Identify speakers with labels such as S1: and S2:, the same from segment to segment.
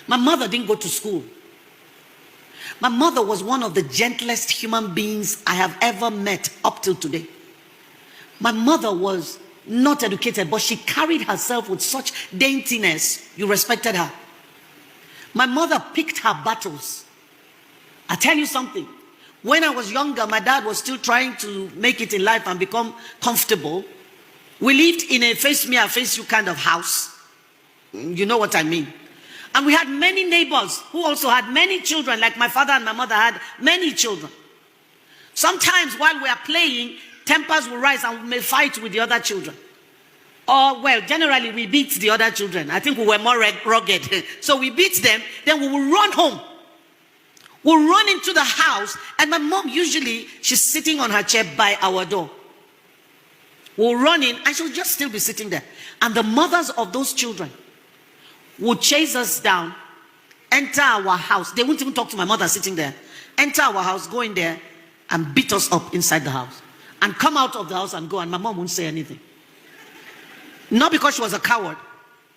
S1: My mother didn't go to school. My mother was one of the gentlest human beings I have ever met up till today. My mother was not educated, but she carried herself with such daintiness. You respected her. My mother picked her battles. I tell you something. When I was younger, my dad was still trying to make it in life and become comfortable. We lived in a face me, I face you kind of house. You know what I mean. And we had many neighbors who also had many children, like my father and my mother had many children. Sometimes while we are playing, tempers will rise and we may fight with the other children. Or, well, generally we beat the other children. I think we were more rugged. So we beat them, then we will run home. We'll run into the house, and my mom usually, she's sitting on her chair by our door. We'll run in, and she'll just still be sitting there. And the mothers of those children would chase us down, enter our house. They wouldn't even talk to my mother sitting there. Enter our house, go in there, and beat us up inside the house. And come out of the house and go, and my mom won't say anything. Not because she was a coward.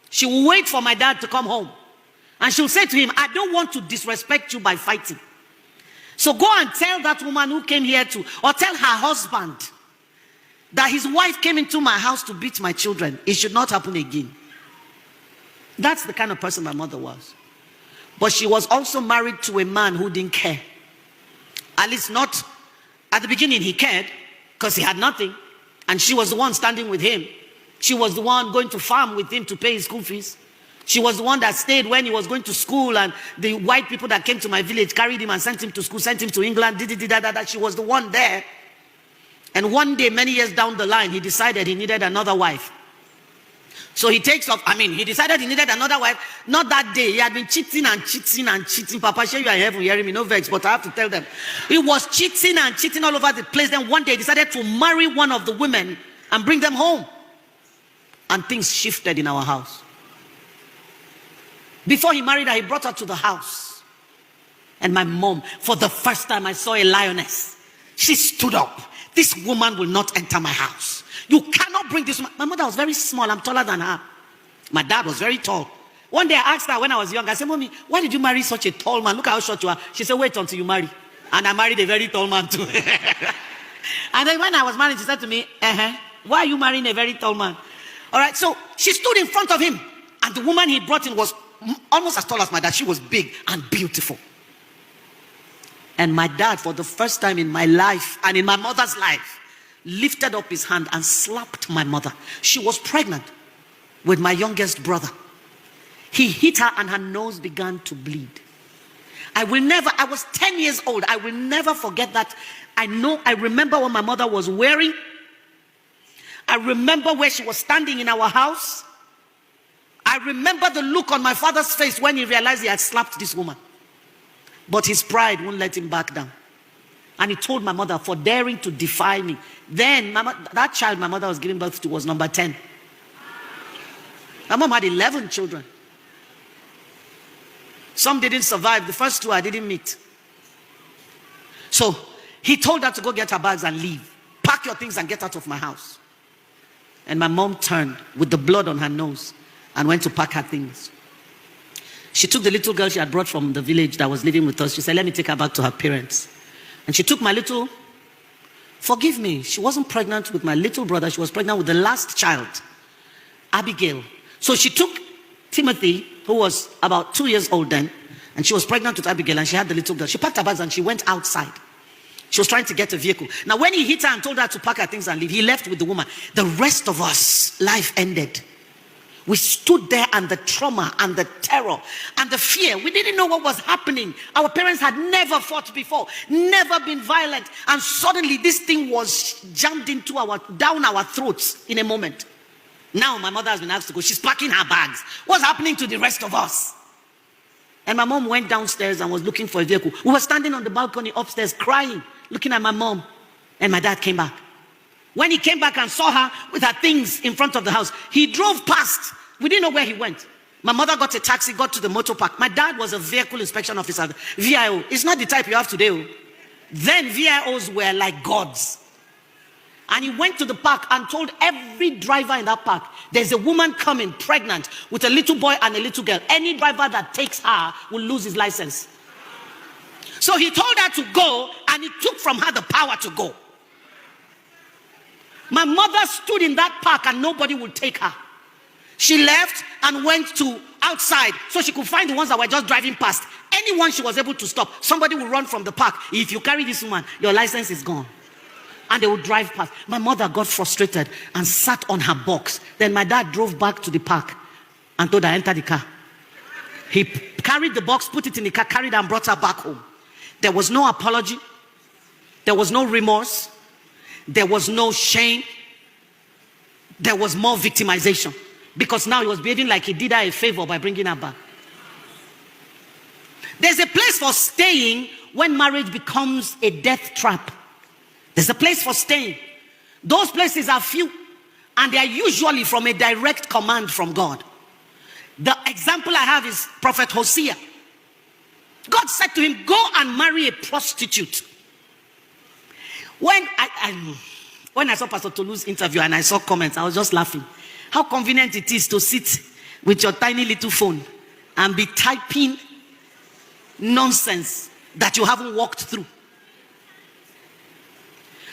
S1: She will wait for my dad to come home. And she'll say to him, I don't want to disrespect you by fighting. So go and tell that woman who came here to, or tell her husband that his wife came into my house to beat my children. It should not happen again. That's the kind of person my mother was. But she was also married to a man who didn't care. At least not at the beginning. He cared because he had nothing. And she was the one standing with him. She was the one going to farm with him to pay his school fees. She was the one that stayed when he was going to school, and the white people that came to my village carried him and sent him to school, sent him to England, She was the one there. And one day, many years down the line, he decided he needed another wife. So he takes off. He decided he needed another wife. Not that day. He had been cheating and cheating and cheating. Papa, share you are in heaven hearing me, no vex, but I have to tell them. He was cheating and cheating all over the place. Then one day he decided to marry one of the women and bring them home. And things shifted in our house. Before he married her, he brought her to the house. And my mom, for the first time I saw a lioness. She stood up. This woman will not enter my house. You cannot bring this woman. My mother was very small. I'm taller than her. My dad was very tall. One day I asked her when I was young, I said, Mommy, why did you marry such a tall man? Look how short you are. She said, wait until you marry. And I married a very tall man too. And then when I was married, she said to me, why are you marrying a very tall man? All right, so she stood in front of him. And the woman he brought in was almost as tall as my dad. She was big and beautiful. And my dad, for the first time in my life and in my mother's life, lifted up his hand and slapped my mother. She was pregnant with my youngest brother. He hit her and her nose began to bleed. I was 10 years old. I will never forget that. I remember what my mother was wearing. I remember where she was standing in our house. I remember the look on my father's face when he realized he had slapped this woman. But his pride wouldn't let him back down. And he told my mother, for daring to defy me. Then, that child my mother was giving birth to was number 10. My mom had 11 children. Some didn't survive. The first 2 I didn't meet. So, he told her to go get her bags and leave. Pack your things and get out of my house. And my mom turned with the blood on her nose and went to pack her things. She took the little girl she had brought from the village that was living with us. She said, let me take her back to her parents. And she took my little, forgive me, she wasn't pregnant with my little brother. She was pregnant with the last child, Abigail. So she took TemmyT, who was about 2 years old then, and she was pregnant with Abigail, and she had the little girl. She packed her bags and she went outside. She was trying to get a vehicle. Now, when he hit her and told her to pack her things and leave, he left with the woman. The rest of us, life ended. We stood there, and the trauma and the terror and the fear. We didn't know what was happening. Our parents had never fought before, never been violent. And suddenly this thing was jammed down our throats in a moment. Now my mother has been asked to go. She's packing her bags. What's happening to the rest of us? And my mom went downstairs and was looking for a vehicle. We were standing on the balcony upstairs crying, looking at my mom. And my dad came back. When he came back and saw her with her things in front of the house, he drove past. We didn't know where he went. My mother got a taxi, got to the motor park. My dad was a vehicle inspection officer, VIO. It's not the type you have today. Then VIOs were like gods. And he went to the park and told every driver in that park, there's a woman coming pregnant with a little boy and a little girl. Any driver that takes her will lose his license. So he told her to go, and he took from her the power to go. My mother stood in that park and nobody would take her. She left and went to outside so she could find the ones that were just driving past. Anyone she was able to stop, somebody would run from the park. If you carry this woman, your license is gone. And they would drive past. My mother got frustrated and sat on her box. Then my dad drove back to the park and told her, enter the car. He carried the box, put it in the car, carried her and brought her back home. There was no apology. There was no remorse. There was no shame. There was more victimization. Because now he was behaving like he did her a favor by bringing her back. There's a place for staying when marriage becomes a death trap. There's a place for staying. Those places are few, and they are usually from a direct command from God. The example I have is Prophet Hosea. God said to him, go and marry a prostitute. When I saw Pastor Tolu's interview and I saw comments, I was just laughing. How convenient it is to sit with your tiny little phone and be typing nonsense that you haven't walked through.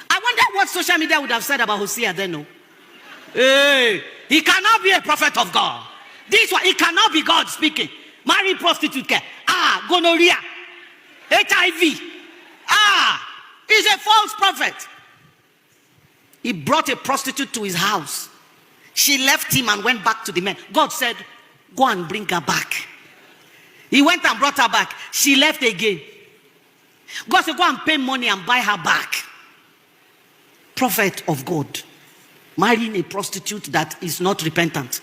S1: I wonder what social media would have said about Hosea then. No? Hey, he cannot be a prophet of God. This one, he cannot be God speaking. Marry prostitute. Gonorrhea. HIV. He's a false prophet. He brought a prostitute to his house. She left him and went back to the men. God said, go and bring her back. He went and brought her back. She left again. God said, go and pay money and buy her back. Prophet of God, marrying a prostitute that is not repentant.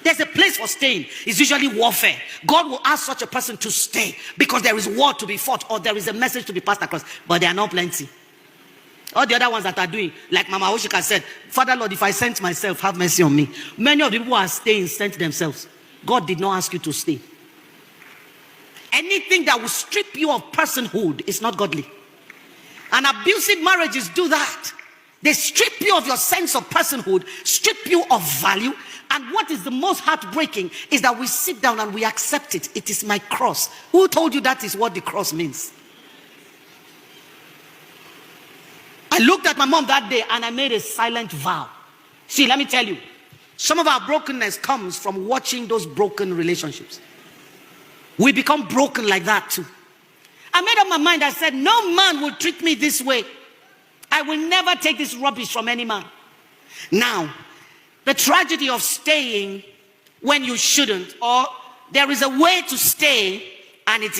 S1: There's a place for staying. It's usually warfare. God will ask such a person to stay because there is war to be fought or there is a message to be passed across. But they are not plenty. All the other ones that are doing, like Mama Oshika said, Father Lord, if I sent myself, have mercy on me. Many of the people who are staying sent themselves. God did not ask you to stay. Anything that will strip you of personhood is not godly. And abusive marriages do that. They strip you of your sense of personhood, strip you of value. And what is the most heartbreaking is that we sit down and we accept it. It is my cross. Who told you that is what the cross means? I looked at my mom that day and I made a silent vow. See, let me tell you, some of our brokenness comes from watching those broken relationships. We become broken like that too. I made up my mind. I said, no man will treat me this way. I will never take this rubbish from any man. Now, the tragedy of staying when you shouldn't, or there is a way to stay and it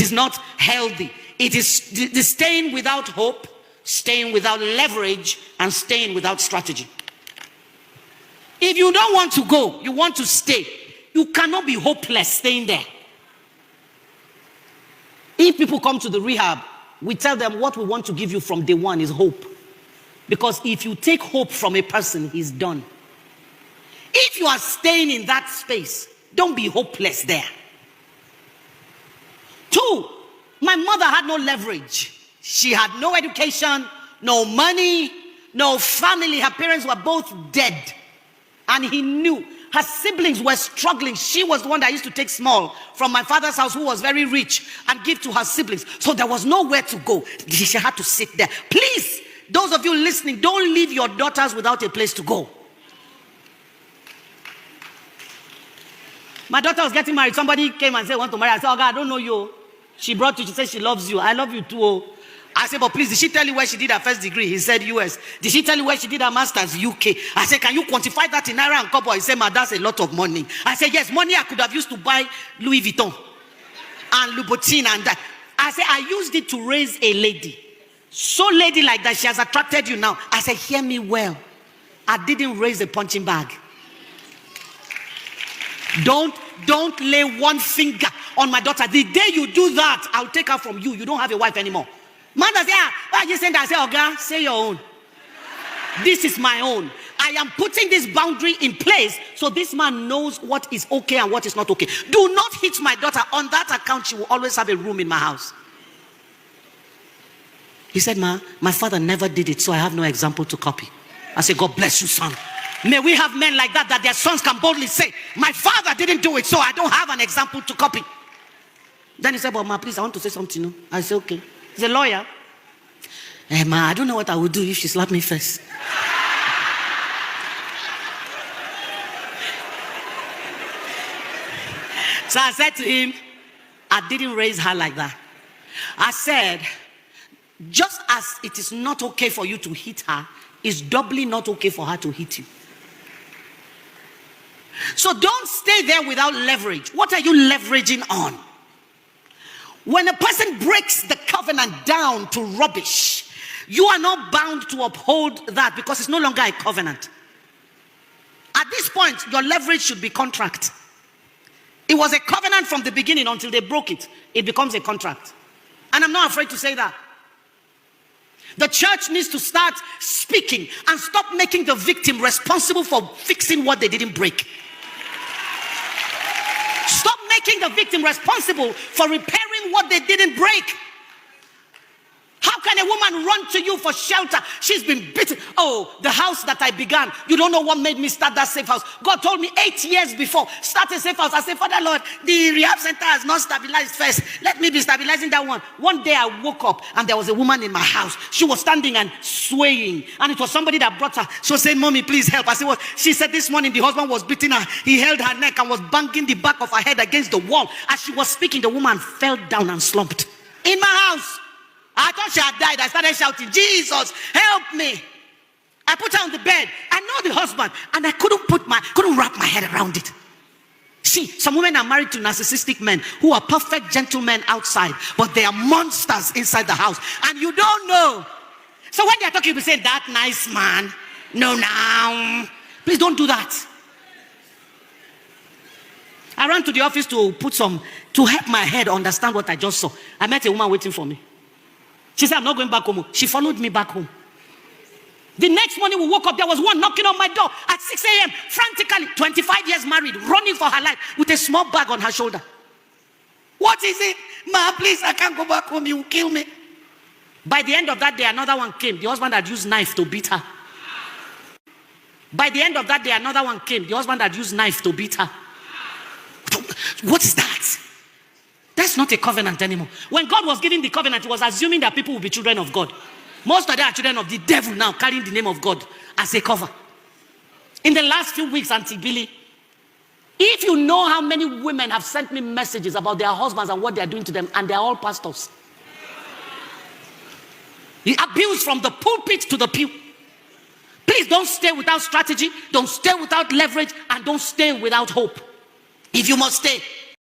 S1: is not healthy. It is the staying without hope, staying without leverage, and staying without strategy. If you don't want to go, you want to stay, you cannot be hopeless staying there. If people come to the rehab, we tell them what we want to give you from day one is hope. Because if you take hope from a person, he's done. If you are staying in that space, don't be hopeless there. 2, my mother had no leverage. She had no education, no money, no family. Her parents were both dead. And he knew her siblings were struggling. She was the one that used to take small from my father's house, who was very rich, and give to her siblings. So there was nowhere to go. She had to sit there. Please, those of you listening, don't leave your daughters without a place to go. My daughter was getting married. Somebody came and said, want to marry. I said, oh God, I don't know you. She brought you. She said she loves you. I love you too. I said, but please, did she tell you where she did her first degree? He said US. Did she tell you where she did her master's? UK. I said, can you quantify that in naira and kobo? He said, ma, that's a lot of money. I said, yes, money I could have used to buy Louis Vuitton and Louboutin and that. I said, I used it to raise a lady. So lady like that, she has attracted you now. I said, hear me well. I didn't raise a punching bag. Don't lay one finger on my daughter. The day you do that, I'll take her from you. You don't have a wife anymore. Man does say, why you saying that? I say, oh God, say your own. This is my own. I am putting this boundary in place so this man knows what is okay and what is not okay. Do not hit my daughter. On that account, she will always have a room in my house. He said, Ma, my father never did it, so I have no example to copy. I said, God bless you, son. May we have men like that their sons can boldly say, my father didn't do it, so I don't have an example to copy. Then he said, but Ma, please, I want to say something. No? I said, okay. He's a lawyer. Ma, I don't know what I would do if she slapped me first. So I said to him, I didn't raise her like that. I said, just as it is not okay for you to hit her, it's doubly not okay for her to hit you. So don't stay there without leverage. What are you leveraging on? When a person breaks the covenant down to rubbish, you are not bound to uphold that because it's no longer a covenant. At this point, your leverage should be contract. It was a covenant from the beginning until they broke it. It becomes a contract. And I'm not afraid to say that. The church needs to start speaking and stop making the victim responsible for fixing what they didn't break. Stop making the victim responsible for repairing what they didn't break. How can a woman run to you for shelter? She's been beaten. Oh, the house that I began. You don't know what made me start that safe house. God told me 8 years before, start a safe house. I said, Father Lord, the rehab center has not stabilized first. Let me be stabilizing that one. One day I woke up and there was a woman in my house. She was standing and swaying. And it was somebody that brought her. She was saying, Mommy, please help. I said, what? She said this morning the husband was beating her. He held her neck and was banging the back of her head against the wall. As she was speaking, the woman fell down and slumped. In my house. I thought she had died. I started shouting, Jesus, help me. I put her on the bed. I know the husband. And I couldn't wrap my head around it. See, some women are married to narcissistic men who are perfect gentlemen outside, but they are monsters inside the house. And you don't know. So when they're talking, you say, that nice man. No, now. Please don't do that. I ran to the office to help my head understand what I just saw. I met a woman waiting for me. She said, I'm not going back home. She followed me back home. The next morning we woke up, there was one knocking on my door at 6 a.m. frantically, 25 years married, running for her life with a small bag on her shoulder. What is it? Ma, please, I can't go back home. You will kill me. By the end of that day, another one came. The husband had used knife to beat her. By the end of that day, another one came. The husband had used knife to beat her. What is that? That's not a covenant anymore. When God was giving the covenant, he was assuming that people will be children of God. Most of them are children of the devil now, carrying the name of God as a cover. In the last few weeks, Auntie Billy, if you know how many women have sent me messages about their husbands and what they are doing to them, and they're all pastors. The abuse from the pulpit to the pew. Please don't stay without strategy, don't stay without leverage, and don't stay without hope. If you must stay,